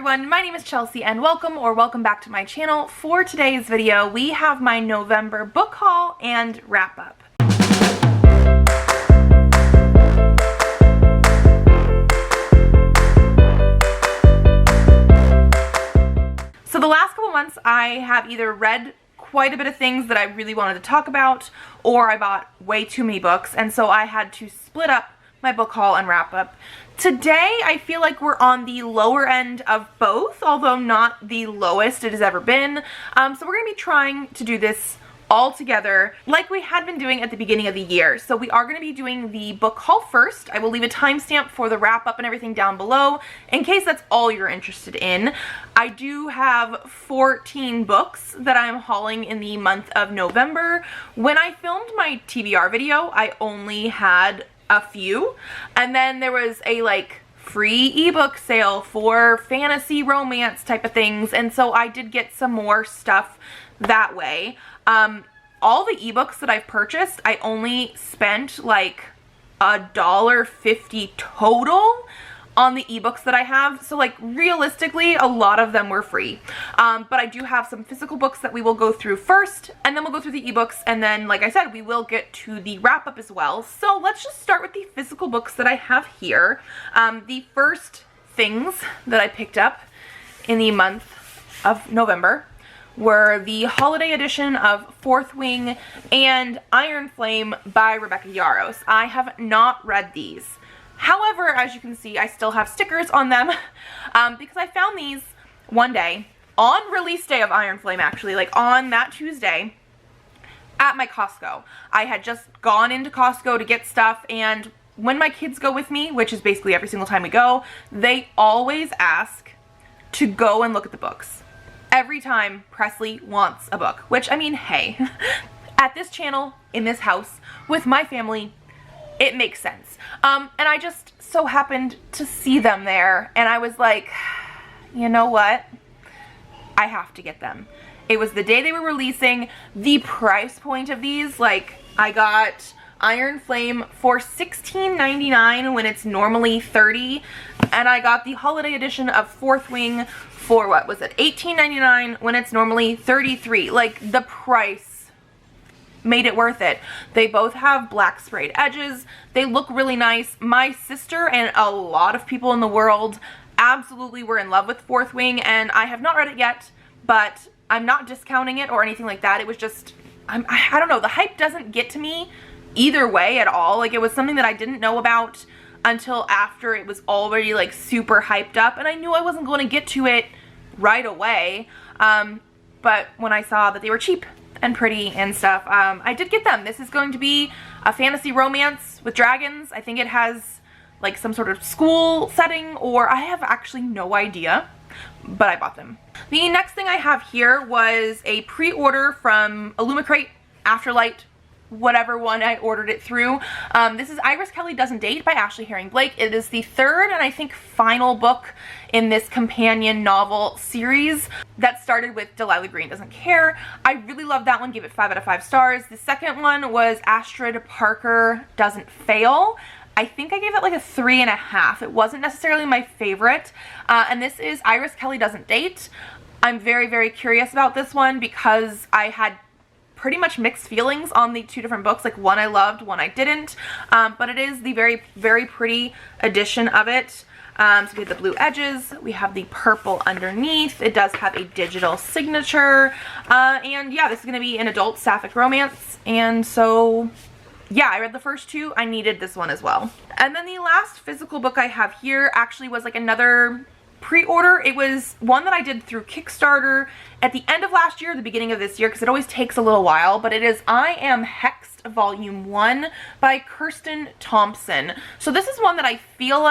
everyone, my name is Chelsea and welcome back to my channel. For today's video, we have my November book haul and wrap up. So the last couple months I have either read quite a bit of things that I really wanted to talk about, or I bought way too many books, and so I had to split up my book haul and wrap up. Today I feel like we're on the lower end of both, although not the lowest it has ever been. So we're going to be trying to do this all together like we had been doing at the beginning of the year. So we are going to be doing the book haul first. I will leave a timestamp for the wrap up and everything down below in case that's all you're interested in. I do have 14 books that I'm hauling in the month of November. When I filmed my TBR video, I only had a few, and then there was a free ebook sale for fantasy romance type of things, and so I did get some more stuff that way. All the ebooks that I've purchased, I only spent like $1.50 total on the ebooks that I have, so realistically a lot of them were free. But I do have some physical books that we will go through first, and then we'll go through the ebooks, and then like I said, we will get to the wrap up as well. So let's just start with the physical books that I have here. The first things that I picked up in the month of November were the holiday edition of Fourth Wing and Iron Flame by Rebecca Yarros. I have not read these. However, as you can see, I still have stickers on them because I found these one day on release day of Iron Flame, actually, on that Tuesday at my Costco. I had just gone into Costco to get stuff, and when my kids go with me, which is basically every single time we go, they always ask to go and look at the books. Every time Presley wants a book, which, I mean, hey, at this channel, in this house, with my family, it makes sense. And I just so happened to see them there, and I was like, you know what? I have to get them. It was the day they were releasing. The price point of these, I got Iron Flame for $16.99 when it's normally $30, and I got the holiday edition of Fourth Wing for, what was it, $18.99 when it's normally $33. The price made it worth it. They both have black sprayed edges. They look really nice. My sister and a lot of people in the world absolutely were in love with Fourth Wing, and I have not read it yet, but I'm not discounting it or anything like that. It was just, I don't know, the hype doesn't get to me either way at all. It was something that I didn't know about until after it was already super hyped up, and I knew I wasn't going to get to it right away. But when I saw that they were cheap and pretty and stuff, I did get them. This is going to be a fantasy romance with dragons. I think it has some sort of school setting, or I have actually no idea, but I bought them. The next thing I have here was a pre-order from Illumicrate, Afterlight, whatever one I ordered it through. This is Iris Kelly Doesn't Date by Ashley Herring Blake. It is the third and I think final book in this companion novel series that started with Delilah Green Doesn't Care. I really loved that one, gave it 5 out of 5 stars. The second one was Astrid Parker Doesn't Fail. I think I gave that a 3.5. It wasn't necessarily my favorite. And this is Iris Kelly Doesn't Date. I'm very, very curious about this one because I had pretty much mixed feelings on the two different books. One I loved, one I didn't. But it is the very, very pretty edition of it. So we have the blue edges, we have the purple underneath. It does have a digital signature. And yeah, this is going to be an adult sapphic romance. And so yeah, I read the first two. I needed this one as well. And then the last physical book I have here actually was another pre-order. It was one that I did through Kickstarter at the end of last year, the beginning of this year, because it always takes a little while, but it is I Am Hexed Volume 1 by Kirsten Thompson. So this is one that I feel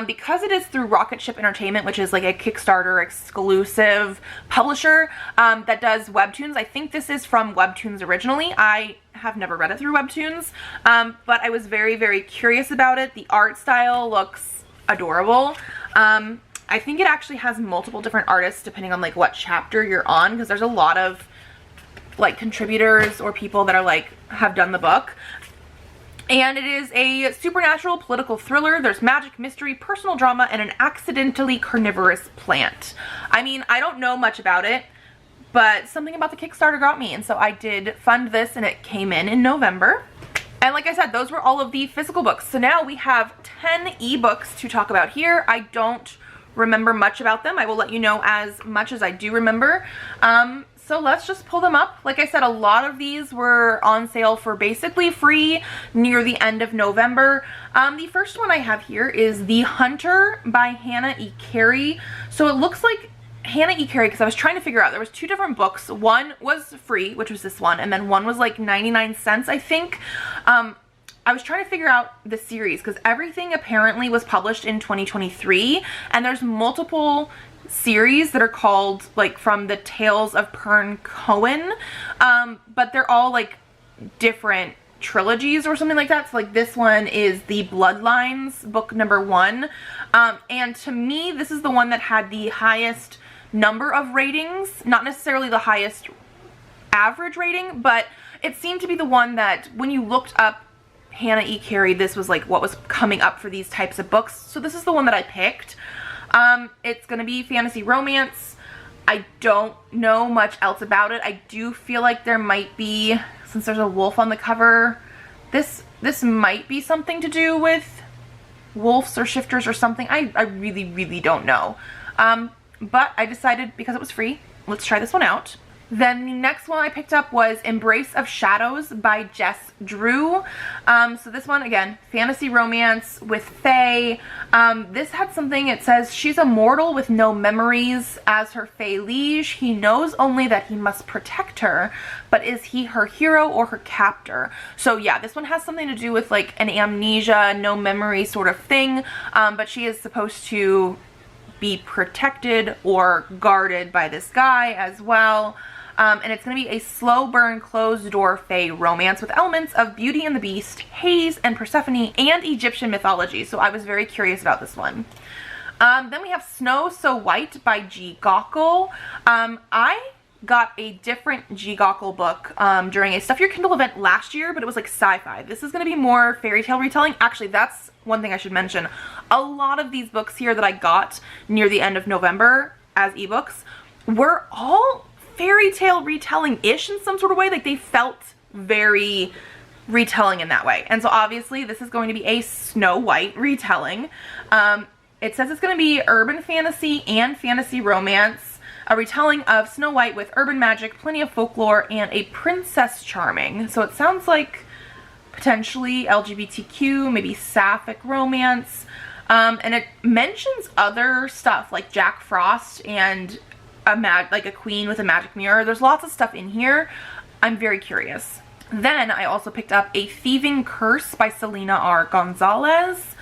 because it is through Rocket Ship Entertainment, which is a Kickstarter exclusive publisher that does webtoons. I think this is from webtoons originally. I have never read it through webtoons, but I was very, very curious about it. The art style looks adorable. I think it actually has multiple different artists depending on what chapter you're on, because there's a lot of contributors or people that are have done the book. And it is a supernatural political thriller. There's magic, mystery, personal drama, and an accidentally carnivorous plant. I mean, I don't know much about it, but something about the Kickstarter got me, and so I did fund this, and it came in November. And like I said, those were all of the physical books. So now we have 10 ebooks to talk about here. I don't remember much about them. I will let you know as much as I do remember. So let's just pull them up. Like I said, a lot of these were on sale for basically free near the end of November. The first one I have here is The Hunter by Hannah E. Carey. So it looks like Hannah E. Carey, because I was trying to figure out, there was two different books. One was free, which was this one, and then one was like 99 cents, I think. I was trying to figure out the series because everything apparently was published in 2023, and there's multiple series that are called like from the Tales of Pern Cohen, but they're all like different trilogies or something like that. So like this one is the Bloodlines book number 1, and to me this is the one that had the highest number of ratings, not necessarily the highest average rating, but it seemed to be the one that when you looked up Hannah E. Carey, this was like what was coming up for these types of books. So this is the one that I picked. It's gonna be fantasy romance. I don't know much else about it. I do feel like there might be, since there's a wolf on the cover, this might be something to do with wolves or shifters or something. I really don't know. But I decided because it was free, let's try this one out. Then the next one I picked up was Embrace of Shadows by Jess Drew. So this one, again, fantasy romance with fae. This had something, it says, she's a mortal with no memories. As her fae liege, he knows only that he must protect her, but is he her hero or her captor? So yeah, this one has something to do with like an amnesia, no memory sort of thing, but she is supposed to be protected or guarded by this guy as well. And it's going to be a slow burn, closed door fae romance with elements of Beauty and the Beast, Hades and Persephone, and Egyptian mythology. So I was very curious about this one. Then we have Snow So White by G. Gockel. I got a different G. Gockel book during a Stuff Your Kindle event last year, but it was like sci-fi. This is going to be more fairy tale retelling. Actually, that's one thing I should mention. A lot of these books here that I got near the end of November as ebooks were all fairy tale retelling-ish in some sort of way. Like they felt very retelling in that way. And so obviously this is going to be a Snow White retelling. It says it's going to be urban fantasy and fantasy romance, a retelling of Snow White with urban magic, plenty of folklore, and a princess charming. So it sounds like potentially LGBTQ, maybe sapphic romance. And it mentions other stuff like Jack Frost and like a queen with a magic mirror. There's lots of stuff in here. I'm very curious. Then I also picked up A Thieving Curse by Selena R. Gonzalez.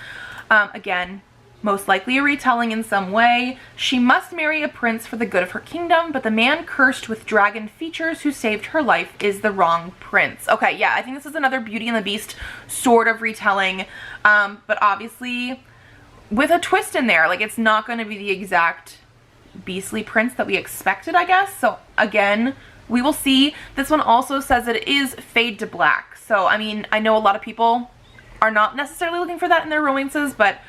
Again, most likely a retelling in some way. She must marry a prince for the good of her kingdom, but the man cursed with dragon features who saved her life is the wrong prince. Okay, yeah, I think this is another Beauty and the Beast sort of retelling, but obviously with a twist in there. Like it's not going to be the exact beastly prince that we expected, I guess. So again, we will see. This one also says that it is fade to black. So I mean, I know a lot of people are not necessarily looking for that in their romances, but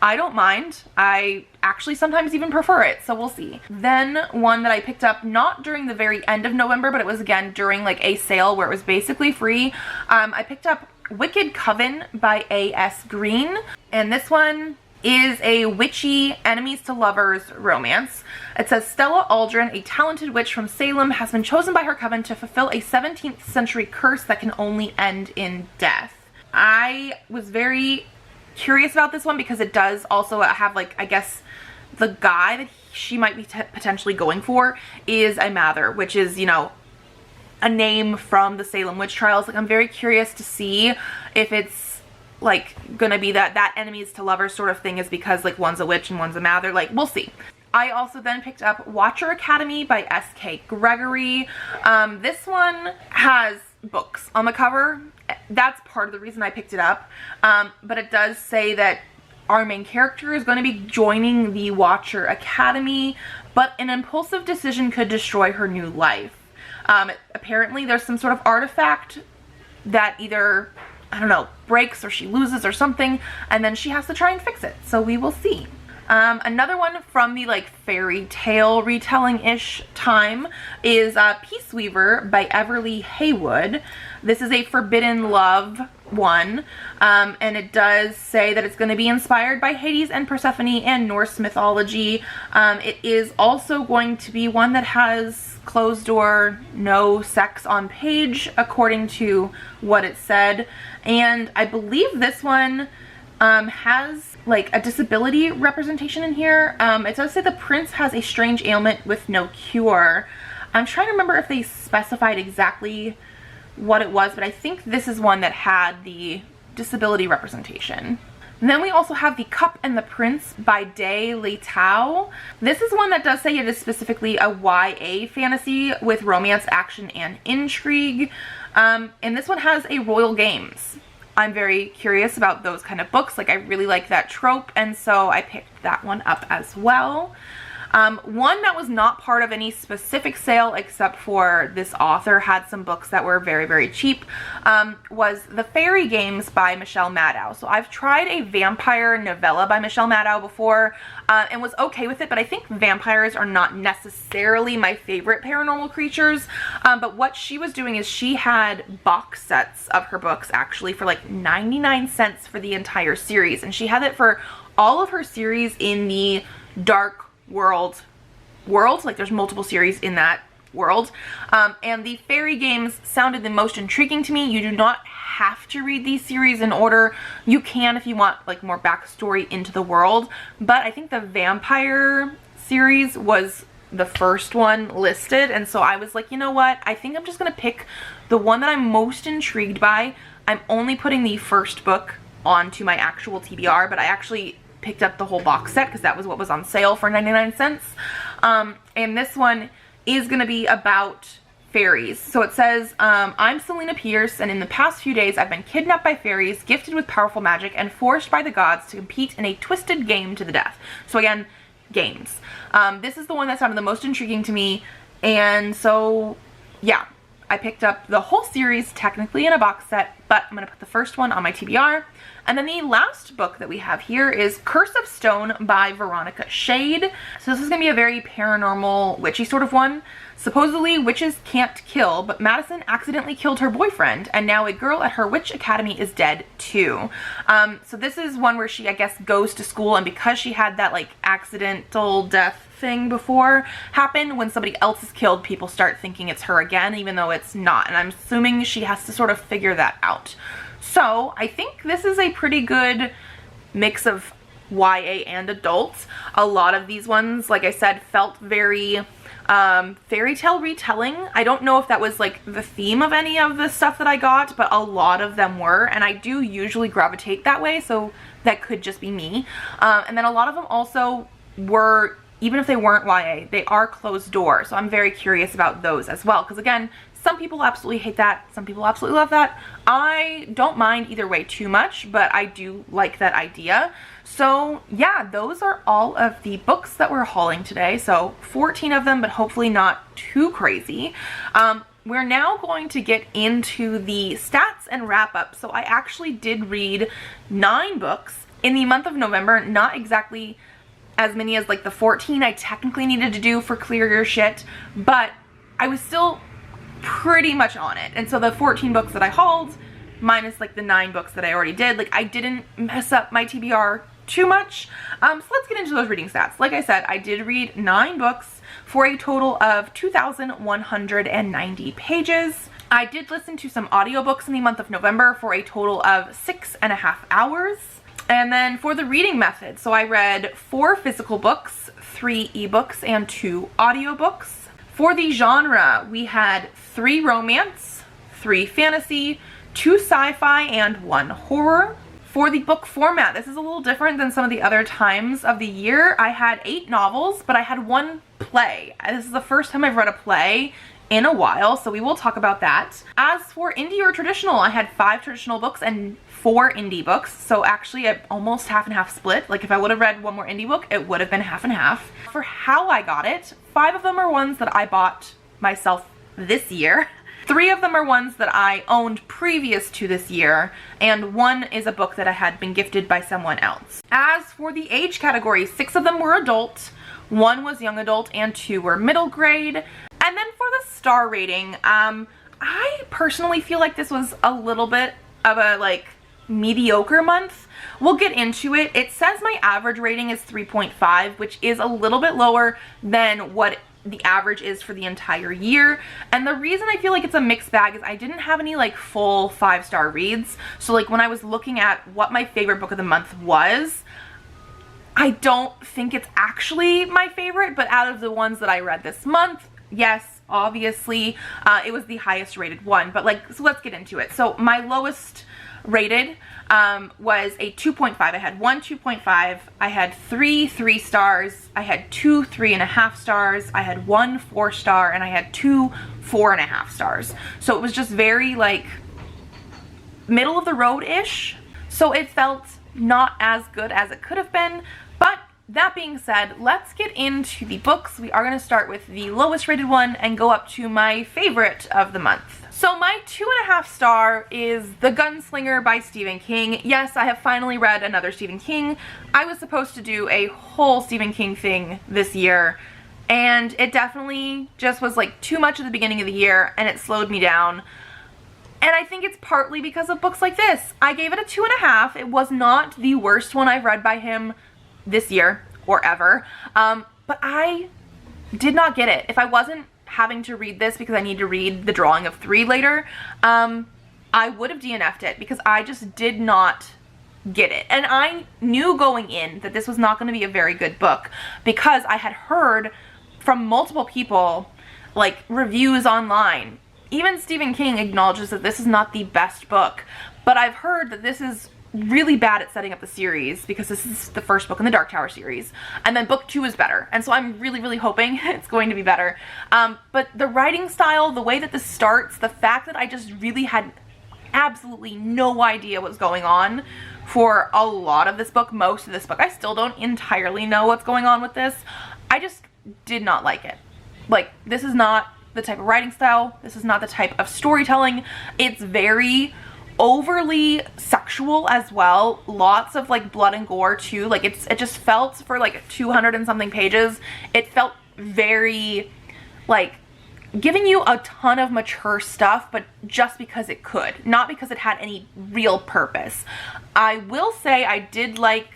I don't mind. I actually sometimes even prefer it, so we'll see. Then one that I picked up not during the very end of November, but it was again during like a sale where it was basically free. I picked up Wicked Coven by A.S. Green, and this one is a witchy enemies to lovers romance. It says Stella Aldrin, a talented witch from Salem, has been chosen by her coven to fulfill a 17th century curse that can only end in death. I was very curious about this one because it does also have like, I guess the guy that she might be potentially going for is a Mather, which is, you know, a name from the Salem witch trials. Like I'm very curious to see if it's like gonna be that enemies to lovers sort of thing is because like one's a witch and one's a Mather. Like we'll see. I also then picked up Watcher Academy by S.K. Gregory. This one has books on the cover. That's part of the reason I picked it up. But it does say that our main character is going to be joining the Watcher Academy, but an impulsive decision could destroy her new life. Apparently there's some sort of artifact that either I don't know, breaks or she loses or something, and then she has to try and fix it. So we will see. Another one from the like fairy tale retelling-ish time is Peaceweaver by Everly Haywood. This is a forbidden love one, and it does say that it's going to be inspired by Hades and Persephone and Norse mythology. It is also going to be one that has closed door, no sex on page, according to what it said. And I believe this one has like a disability representation in here. It does say the prince has a strange ailment with no cure. I'm trying to remember if they specified exactly what it was, but I think this is one that had the disability representation. And then we also have The Cup and the Prince by Day Leitao. This is one that does say it is specifically a YA fantasy with romance, action, and intrigue. And this one has a Royal Games. I'm very curious about those kind of books. Like, I really like that trope, and so I picked that one up as well. One that was not part of any specific sale, except for this author had some books that were very, very cheap, was The Faerie Games by Michelle Maddow. So I've tried a vampire novella by Michelle Maddow before, and was okay with it, but I think vampires are not necessarily my favorite paranormal creatures. But what she was doing is she had box sets of her books actually for like 99 cents for the entire series, and she had it for all of her series in the dark world, like there's multiple series in that world, and the Faerie Games sounded the most intriguing to me. You do not have to read these series in order. You can if you want like more backstory into the world, but I think the vampire series was the first one listed, and so I was like, you know what, I think I'm just gonna pick the one that I'm most intrigued by. I'm only putting the first book onto my actual TBR, but I actually picked up the whole box set because that was what was on sale for 99 cents. And this one is going to be about fairies. So it says, I'm Selena Pierce, and in the past few days I've been kidnapped by fairies, gifted with powerful magic, and forced by the gods to compete in a twisted game to the death. So again, games. This is the one that sounded the most intriguing to me, and so yeah, I picked up the whole series technically in a box set, but I'm going to put the first one on my TBR. And then the last book that we have here is Curse of Stone by Veronica Shade. So this is going to be a very paranormal, witchy sort of one. Supposedly, witches can't kill, but Madison accidentally killed her boyfriend, and now a girl at her witch academy is dead too. So this is one where she, I guess, goes to school, and because she had that like accidental death thing before happen, when somebody else is killed, people start thinking it's her again, even though it's not. And I'm assuming she has to sort of figure that out. So I think this is a pretty good mix of YA and adults. A lot of these ones, like I said, felt very fairy tale retelling. I don't know if that was like the theme of any of the stuff that I got, but a lot of them were, and I do usually gravitate that way, so that could just be me. And then a lot of them also were, even if they weren't YA, they are closed door, so I'm very curious about those as well, because again, some people absolutely hate that, some people absolutely love that. I don't mind either way too much, but I do like that idea. So yeah, those are all of the books that we're hauling today. So 14 of them, but hopefully not too crazy. We're now going to get into the stats and wrap up. So I actually did read 9 books in the month of November, not exactly as many as like the 14 I technically needed to do for Clear Your Shit, but I was still pretty much on it. And so the 14 books that I hauled, minus like the 9 books that I already did, like I didn't mess up my TBR too much. So let's get into those reading stats. Like I said, I did read 9 books for a total of 2,190 pages. I did listen to some audiobooks in the month of November for a total of 6.5 hours. And then for the reading method, so I read 4 physical books, 3 ebooks, and 2 audiobooks. For the genre, we had 3 romance, 3 fantasy, 2 sci-fi, and 1 horror. For the book format, this is a little different than some of the other times of the year. I had 8 novels, but I had 1 play. This is the first time I've read a play in a while, so we will talk about that. As for indie or traditional, I had 5 traditional books and 4 indie books, so actually a almost half and half split. Like if I would have read 1 more indie book, it would have been half and half. For how I got it, 5 of them are ones that I bought myself this year, 3 of them are ones that I owned previous to this year, and 1 is a book that I had been gifted by someone else. As for the age category, 6 of them were adult, 1 was young adult, and 2 were middle grade. And then for the star rating, I personally feel like this was a little bit of a like mediocre month. We'll get into it. It says my average rating is 3.5, which is a little bit lower than what the average is for the entire year. And the reason I feel like it's a mixed bag is I didn't have any like full 5-star reads. So like when I was looking at what my favorite book of the month was, I don't think it's actually my favorite, but out of the ones that I read this month, yes, obviously, it was the highest rated one. But like, so let's get into it. So my lowest rated was a 2.5. I had 1 2.5, I had 3 3-stars, I had 2 3.5 stars, I had 1 4-star, and I had 2 4.5 stars. So it was just very like middle of the road-ish. So it felt not as good as it could have been. But that being said, let's get into the books. We are going to start with the lowest rated one and go up to my favorite of the month. So my 2.5 star is The Gunslinger by Stephen King. Yes, I have finally read another Stephen King. I was supposed to do a whole Stephen King thing this year, and it definitely just was like too much at the beginning of the year, and it slowed me down. And I think it's partly because of books like this. I gave it a 2.5. It was not the worst one I've read by him this year or ever, but I did not get it. If I wasn't having to read this because I need to read The Drawing of 3 later, I would have DNF'd it because I just did not get it. And I knew going in that this was not going to be a very good book because I had heard from multiple people, like reviews online. Even Stephen King acknowledges that this is not the best book, but I've heard that this is really bad at setting up the series because this is the first book in the Dark Tower series, and then book 2 is better, and so I'm really hoping it's going to be better. But the writing style, the way that this starts, the fact that I just really had absolutely no idea what was going on for a lot of this book, most of this book. I still don't entirely know what's going on with this. I just did not like it. Like, this is not the type of writing style. This is not the type of storytelling. It's very overly sexual as well. Lots of like blood and gore too. Like it just felt, for like 200 and something pages, it felt very like giving you a ton of mature stuff, but just because it could, not because it had any real purpose. I will say I did like,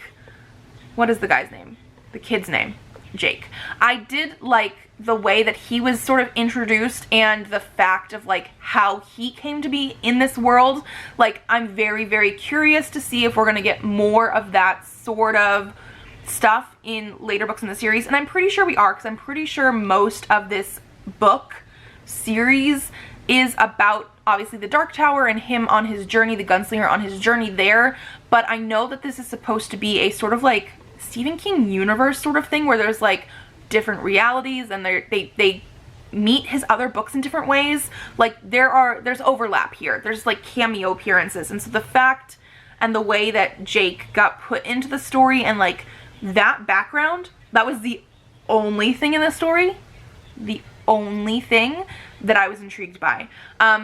what is the guy's name? The kid's name? Jake. I did like the way that he was sort of introduced and the fact of like how he came to be in this world. Like, I'm very curious to see if we're gonna get more of that sort of stuff in later books in the series, and I'm pretty sure we are, because I'm pretty sure most of this book series is about obviously the Dark Tower and him on his journey, the Gunslinger on his journey there. But I know that this is supposed to be a sort of like Stephen King universe sort of thing where there's like different realities and they meet his other books in different ways. Like there's overlap here. There's like cameo appearances, and so the fact and the way that Jake got put into the story and like that background, that was the only thing in the story, the only thing that I was intrigued by.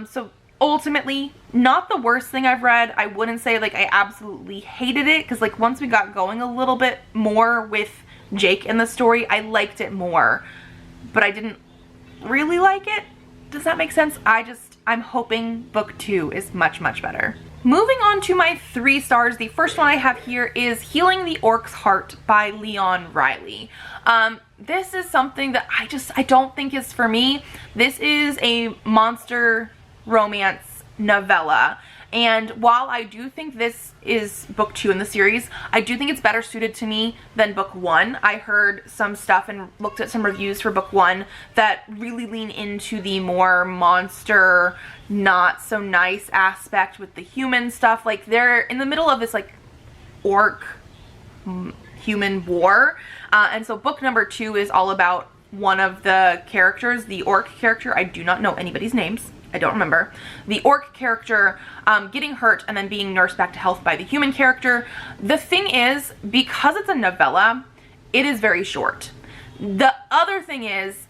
So ultimately, not the worst thing I've read. I wouldn't say like I absolutely hated it, because like once we got going a little bit more with Jake in the story, I liked it more, but I didn't really like it. Does that make sense? I'm hoping book 2 is much better. Moving on to my 3 stars, the first one I have here is Healing the Orc's Heart by Leon Riley. This is something that I don't think is for me. This is a monster romance novella, and while I do think this is book 2 in the series, I do think it's better suited to me than book 1. I heard some stuff and looked at some reviews for book 1 that really lean into the more monster, not so nice aspect with the human stuff. Like they're in the middle of this like orc human war, and so book number 2 is all about one of the characters, the orc character. I do not know anybody's names. I don't remember. The orc character getting hurt and then being nursed back to health by the human character. The thing is, because it's a novella, it is very short. The other thing is,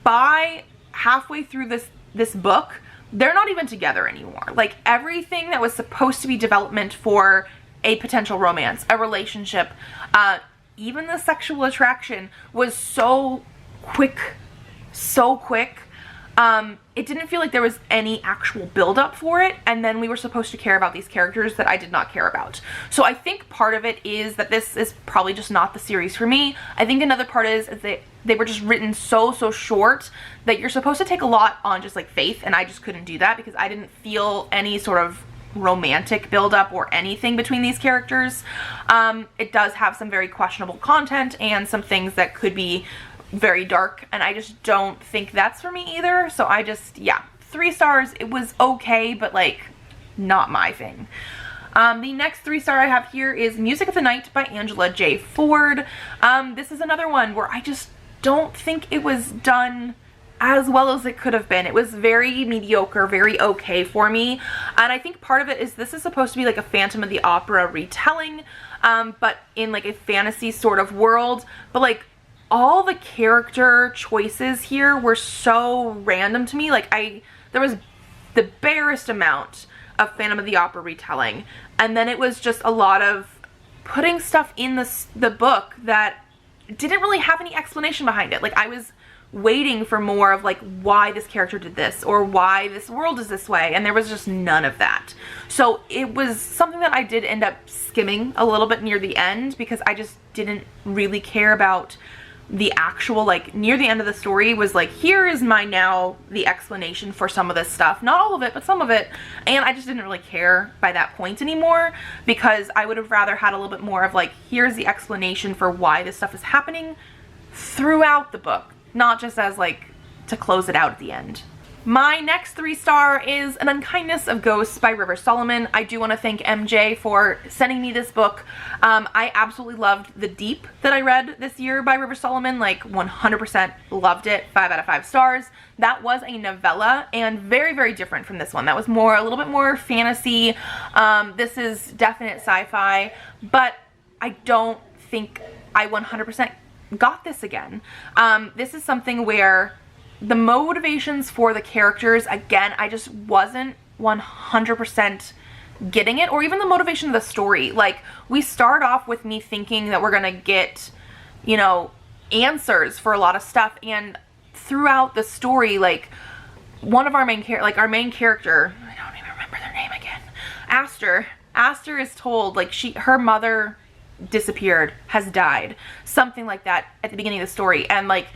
by halfway through this book, they're not even together anymore. Like, everything that was supposed to be development for a potential romance, a relationship, even the sexual attraction was so quick. It didn't feel like there was any actual build up for it, and then we were supposed to care about these characters that I did not care about. So I think part of it is that this is probably just not the series for me. I think another part is they were just written so short that you're supposed to take a lot on just like faith, and I just couldn't do that because I didn't feel any sort of romantic buildup or anything between these characters. It does have some very questionable content and some things that could be very dark, and I just don't think that's for me either. So I just, yeah, 3 stars. It was okay, but like not my thing. The next 3-star I have here is Music of the Night by Angela J. Ford. This is another one where I just don't think it was done as well as it could have been. It was very mediocre, very okay for me. And I think part of it is this is supposed to be like a Phantom of the Opera retelling, but in like a fantasy sort of world. But like, all the character choices here were so random to me. Like, there was the barest amount of Phantom of the Opera retelling, and then it was just a lot of putting stuff in the book that didn't really have any explanation behind it. Like, I was waiting for more of like why this character did this or why this world is this way, and there was just none of that. So it was something that I did end up skimming a little bit near the end because I just didn't really care about the actual, like, near the end of the story was like, here is the explanation for some of this stuff. Not all of it, but some of it. And I just didn't really care by that point anymore, because I would have rather had a little bit more of like, here's the explanation for why this stuff is happening throughout the book, not just as like to close it out at the end. My next 3-star is An Unkindness of Ghosts by River Solomon. I do want to thank MJ for sending me this book. I absolutely loved The Deep that I read this year by River Solomon. Like, 100% loved it. 5 out of 5 stars. That was a novella and very different from this one. That was a little bit more fantasy. This is definite sci-fi, but I don't think I 100% got this again. This is something where the motivations for the characters, again, I just wasn't 100% getting it, or even the motivation of the story. Like, we start off with me thinking that we're gonna get, you know, answers for a lot of stuff, and throughout the story, like, one of our main character, I don't even remember their name again, Aster is told, like, her mother disappeared, has died, something like that at the beginning of the story, and like,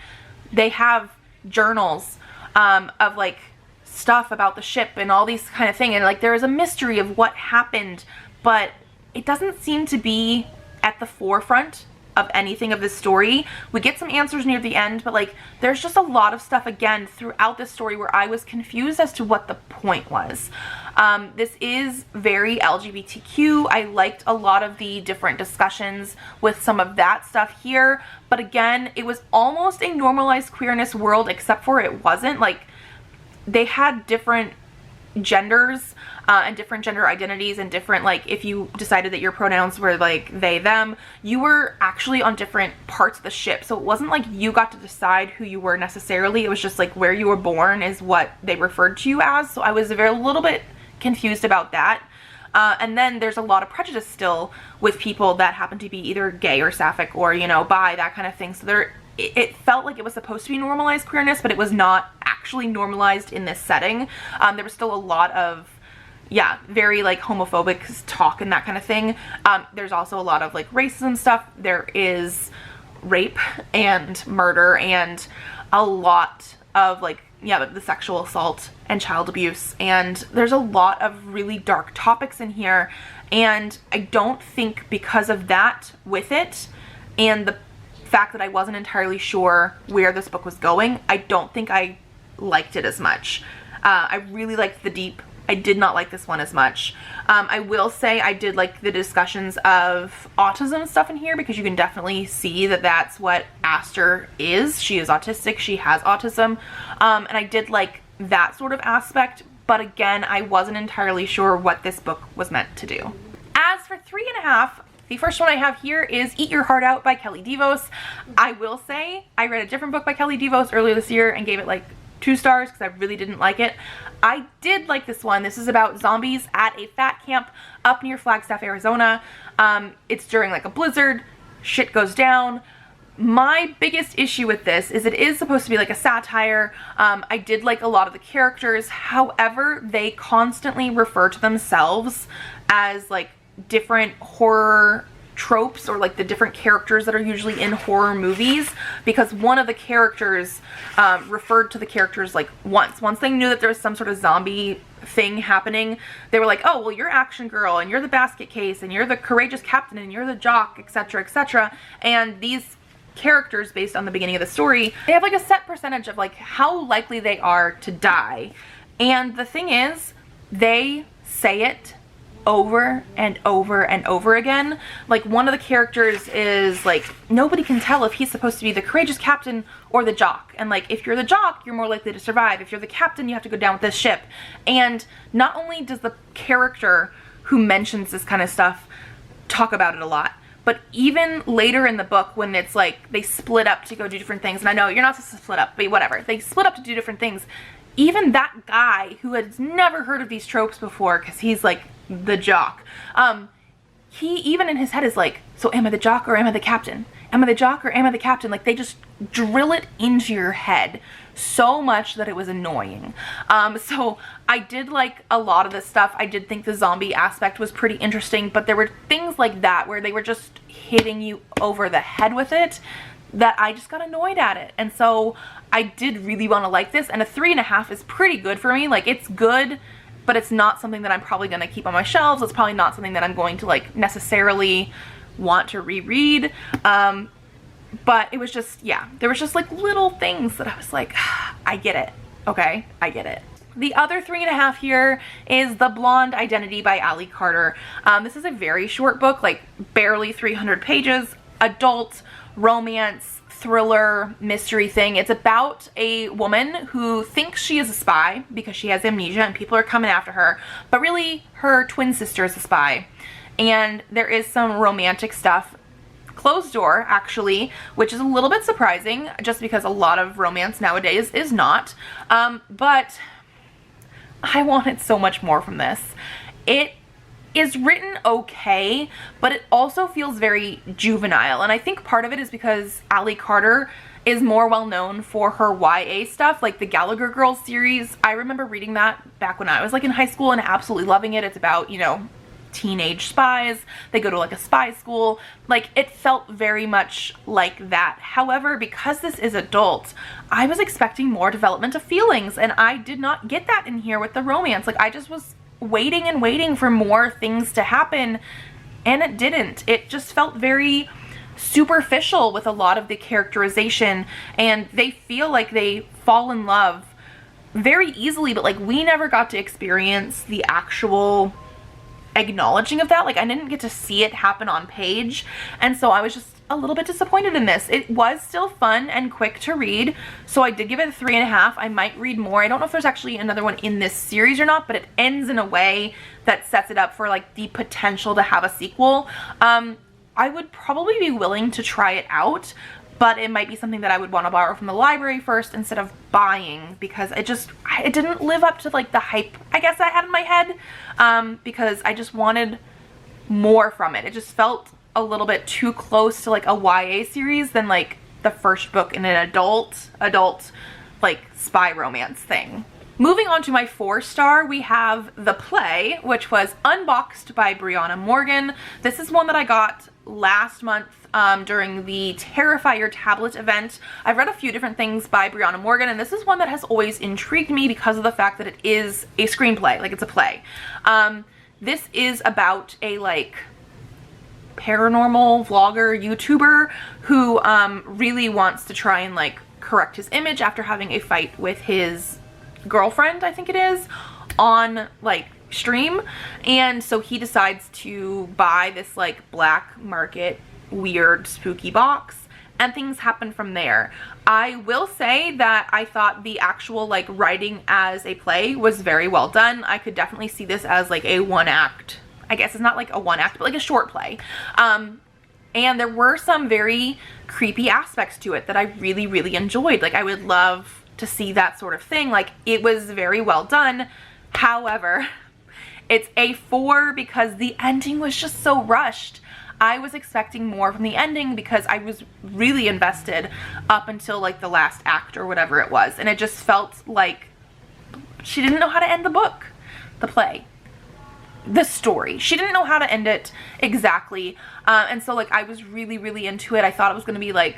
they have journals of like stuff about the ship and all these kind of thing, and like there is a mystery of what happened, but it doesn't seem to be at the forefront of anything of this story. We get some answers near the end, but like there's just a lot of stuff again throughout this story where I was confused as to what the point was. This is very LGBTQ. I liked a lot of the different discussions with some of that stuff here, but again, it was almost a normalized queerness world, except for it wasn't. Like, they had different genders and different gender identities, and different, like, if you decided that your pronouns were like they, them, you were actually on different parts of the ship. So it wasn't like you got to decide who you were necessarily. It was just like where you were born is what they referred to you as. So I was a little bit confused about that. And then there's a lot of prejudice still with people that happen to be either gay or sapphic or, you know, bi, that kind of thing. So it felt like it was supposed to be normalized queerness, but it was not actually normalized in this setting. There was still a lot of, yeah, very like homophobic talk and that kind of thing. There's also a lot of like racism stuff. There is rape and murder and a lot of like, yeah, the sexual assault and child abuse, and there's a lot of really dark topics in here, and I don't think because of that with it and the fact that I wasn't entirely sure where this book was going, I don't think I liked it as much. I really liked The Deep. I did not like this one as much. I will say I did like the discussions of autism stuff in here, because you can definitely see that that's what Aster is. She is autistic, she has autism, and I did like that sort of aspect, but again, I wasn't entirely sure what this book was meant to do. As for 3.5, the first one I have here is Eat Your Heart Out by Kelly DeVos. I will say I read a different book by Kelly DeVos earlier this year and gave it like 2 stars because I really didn't like it. I did like this one. This is about zombies at a fat camp up near Flagstaff, Arizona. It's during like a blizzard. Shit goes down. My biggest issue with this is it is supposed to be like a satire. I did like a lot of the characters. However, they constantly refer to themselves as like different horror tropes, or like the different characters that are usually in horror movies, because one of the characters referred to the characters like once they knew that there was some sort of zombie thing happening, they were like, oh well, you're action girl, and you're the basket case, and you're the courageous captain, and you're the jock, etc, etc. And these characters, based on the beginning of the story, they have like a set percentage of like how likely they are to die, and the thing is, they say it over and over and over again. Like, one of the characters is like, nobody can tell if he's supposed to be the courageous captain or the jock, and like, if you're the jock, you're more likely to survive. If you're the captain, you have to go down with this ship. And not only does the character who mentions this kind of stuff talk about it a lot, but even later in the book, when it's like they split up to go do different things, and I know you're not supposed to split up, but whatever, they split up to do different things, even that guy who has never heard of these tropes before, because he's like the jock, he even in his head is like, so am I the jock or am I the captain? Am I the jock or am I the captain? Like, they just drill it into your head so much that it was annoying. So I did like a lot of this stuff. I did think the zombie aspect was pretty interesting, but there were things like that where they were just hitting you over the head with it that I just got annoyed at it. And so I did really want to like this, and a 3.5 is pretty good for me. Like, it's good, but it's not something that I'm probably going to keep on my shelves. It's probably not something that I'm going to like necessarily want to reread. But it was just, yeah, there was just like little things that I was like, I get it. Okay, I get it. The other 3.5 here is The Blonde Identity by Ali Carter. This is a very short book, like barely 300 pages, adult romance thriller mystery thing. It's about a woman who thinks she is a spy because she has amnesia and people are coming after her, but really her twin sister is a spy. And there is some romantic stuff, closed door actually, which is a little bit surprising just because a lot of romance nowadays is not. But I wanted so much more from this. It is written okay, but it also feels very juvenile, and I think part of it is because Ali Carter is more well known for her YA stuff, like the Gallagher Girls series. I remember reading that back when I was like in high school and absolutely loving it. It's about, you know, teenage spies. They go to like a spy school. Like, it felt very much like that. However, because this is adult, I was expecting more development of feelings, and I did not get that in here with the romance. Like, I just was waiting and waiting for more things to happen, and it didn't. It just felt very superficial with a lot of the characterization, and they feel like they fall in love very easily, but like, we never got to experience the actual acknowledging of that. Like, I didn't get to see it happen on page, and so I was just a little bit disappointed in this. It was still fun and quick to read, so I did give it a 3.5. I might read more. I don't know if there's actually another one in this series or not, but it ends in a way that sets it up for like the potential to have a sequel. I would probably be willing to try it out, but it might be something that I would want to borrow from the library first instead of buying, because it didn't live up to like the hype I guess I had in my head, because I just wanted more from it. It just felt a little bit too close to like a YA series than like the first book in an adult like spy romance thing. Moving on to my 4-star, we have The Play, which was Unboxed by Brianna Morgan. This is one that I got last month during the Terrifier tablet event. I've read a few different things by Brianna Morgan, and this is one that has always intrigued me because of the fact that it is a screenplay, like it's a play. This is about a like paranormal vlogger YouTuber who really wants to try and like correct his image after having a fight with his girlfriend, I think it is, on like stream. And so he decides to buy this like black market weird spooky box, and things happen from there. I will say that I thought the actual like writing as a play was very well done. I could definitely see this as like a 1-act, I guess it's not like a 1-act, but like a short play. And there were some very creepy aspects to it that I really, really enjoyed. Like, I would love to see that sort of thing. Like, it was very well done. However, it's a 4 because the ending was just so rushed. I was expecting more from the ending because I was really invested up until like the last act or whatever it was, and it just felt like she didn't know how to end the book, the play, the story. She didn't know how to end it exactly, and so like I was really into it. I thought it was going to be like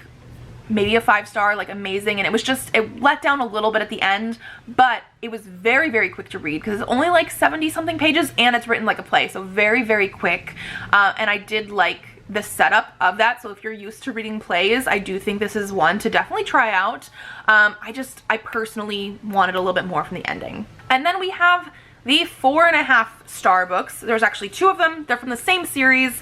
maybe a 5-star, like amazing, and it was just, it let down a little bit at the end, but it was very quick to read because it's only like 70 something pages and it's written like a play, so very quick, and I did like the setup of that. So if you're used to reading plays, I do think this is one to definitely try out. I personally wanted a little bit more from the ending. And then we have the 4.5-star books. There's actually 2 of them. They're from the same series.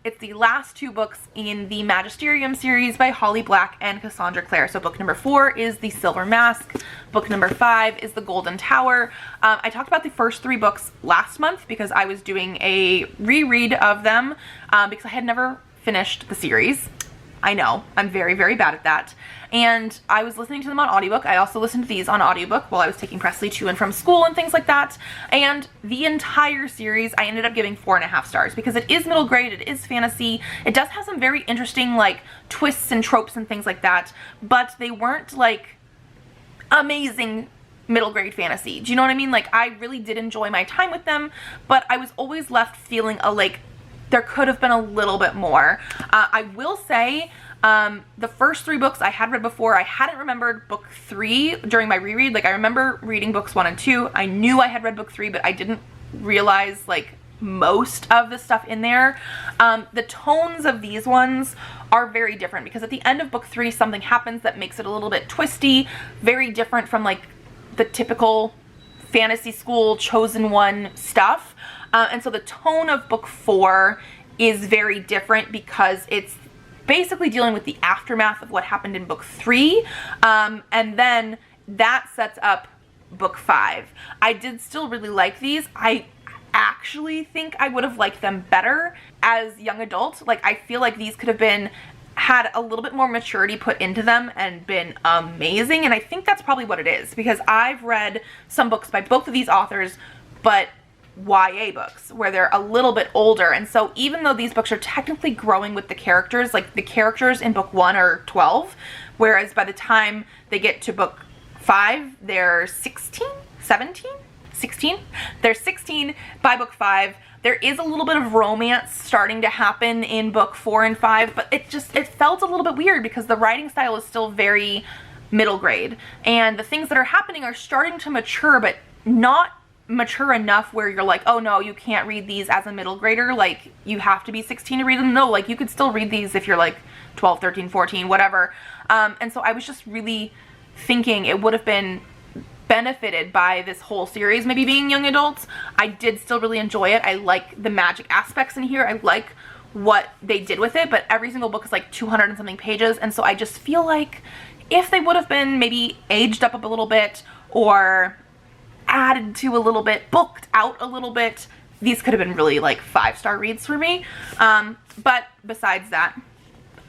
It's the last 2 books in the Magisterium series by Holly Black and Cassandra Clare. So book number 4 is The Silver Mask. Book number 5 is The Golden Tower. I talked about the first 3 books last month because I was doing a reread of them because I had never finished the series. I know, I'm very bad at that. And I was listening to them on audiobook. I also listened to these on audiobook while I was taking Presley to and from school and things like that. And the entire series, I ended up giving 4.5 stars because it is middle grade, it is fantasy. It does have some very interesting like twists and tropes and things like that, but they weren't like amazing middle grade fantasy. Do you know what I mean? Like, I really did enjoy my time with them, but I was always left feeling like there could have been a little bit more. I will say the first 3 books I had read before. I hadn't remembered book 3 during my reread. Like, I remember reading books 1 and 2. I knew I had read book 3, but I didn't realize like most of the stuff in there. The tones of these ones are very different because at the end of book 3 something happens that makes it a little bit twisty, very different from like the typical fantasy school chosen one stuff. And so the tone of book 4 is very different because it's basically dealing with the aftermath of what happened in book 3. And then that sets up book 5. I did still really like these. I actually think I would have liked them better as young adults. Like, I feel like these could have had a little bit more maturity put into them and been amazing. And I think that's probably what it is because I've read some books by both of these authors, but YA books where they're a little bit older, and so even though these books are technically growing with the characters, like the characters in book 1 are 12, whereas by the time they get to book 5 they're 16, 17, 16. They're 16 by book 5. There is a little bit of romance starting to happen in book 4 and 5, but it felt a little bit weird because the writing style is still very middle grade, and the things that are happening are starting to mature, but not mature enough where you're like, oh no, you can't read these as a middle grader, like you have to be 16 to read them. No, like you could still read these if you're like 12, 13, 14, whatever. And so I was just really thinking it would have been benefited by this whole series maybe being young adults. I did still really enjoy it. I like the magic aspects in here. I like what they did with it, but every single book is like 200 and something pages, and so I just feel like if they would have been maybe aged up a little bit or added to a little bit, booked out a little bit, these could have been really like 5-star reads for me. But besides that,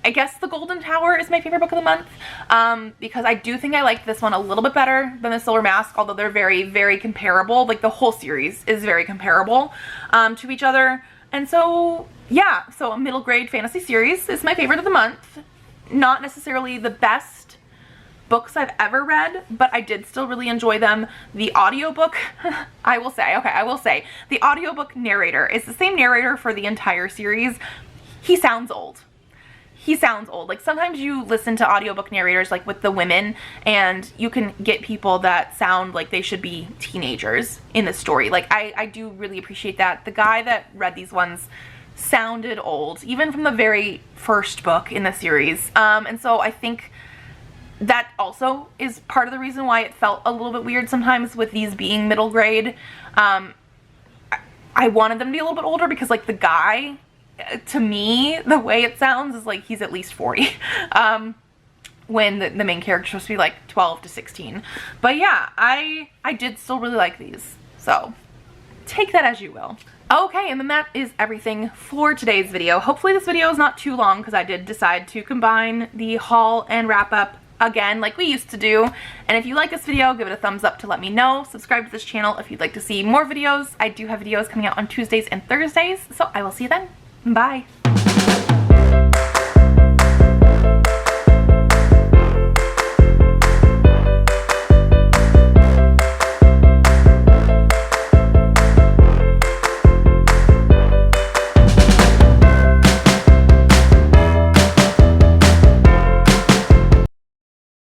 I guess The Golden Tower is my favorite book of the month because I do think I like this one a little bit better than The Silver Mask, although they're very comparable. Like, the whole series is very comparable to each other. And so yeah, so a middle grade fantasy series is my favorite of the month. Not necessarily the best books I've ever read, but I did still really enjoy them. The audiobook, I will say, the audiobook narrator is the same narrator for the entire series. He sounds old. He sounds old. Like, sometimes you listen to audiobook narrators, like with the women, and you can get people that sound like they should be teenagers in the story. Like, I do really appreciate that. The guy that read these ones sounded old, even from the very first book in the series. And so I think that also is part of the reason why it felt a little bit weird sometimes with these being middle grade. I wanted them to be a little bit older because, like, the guy, to me, the way it sounds is like he's at least 40. When the main character is supposed to be like 12 to 16. But yeah, I did still really like these. So take that as you will. Okay, and then that is everything for today's video. Hopefully this video is not too long because I did decide to combine the haul and wrap up again like we used to do. And if you like this video, give it a thumbs up to let me know. Subscribe to this channel if you'd like to see more videos. I do have videos coming out on Tuesdays and Thursdays, so I will see you then. Bye.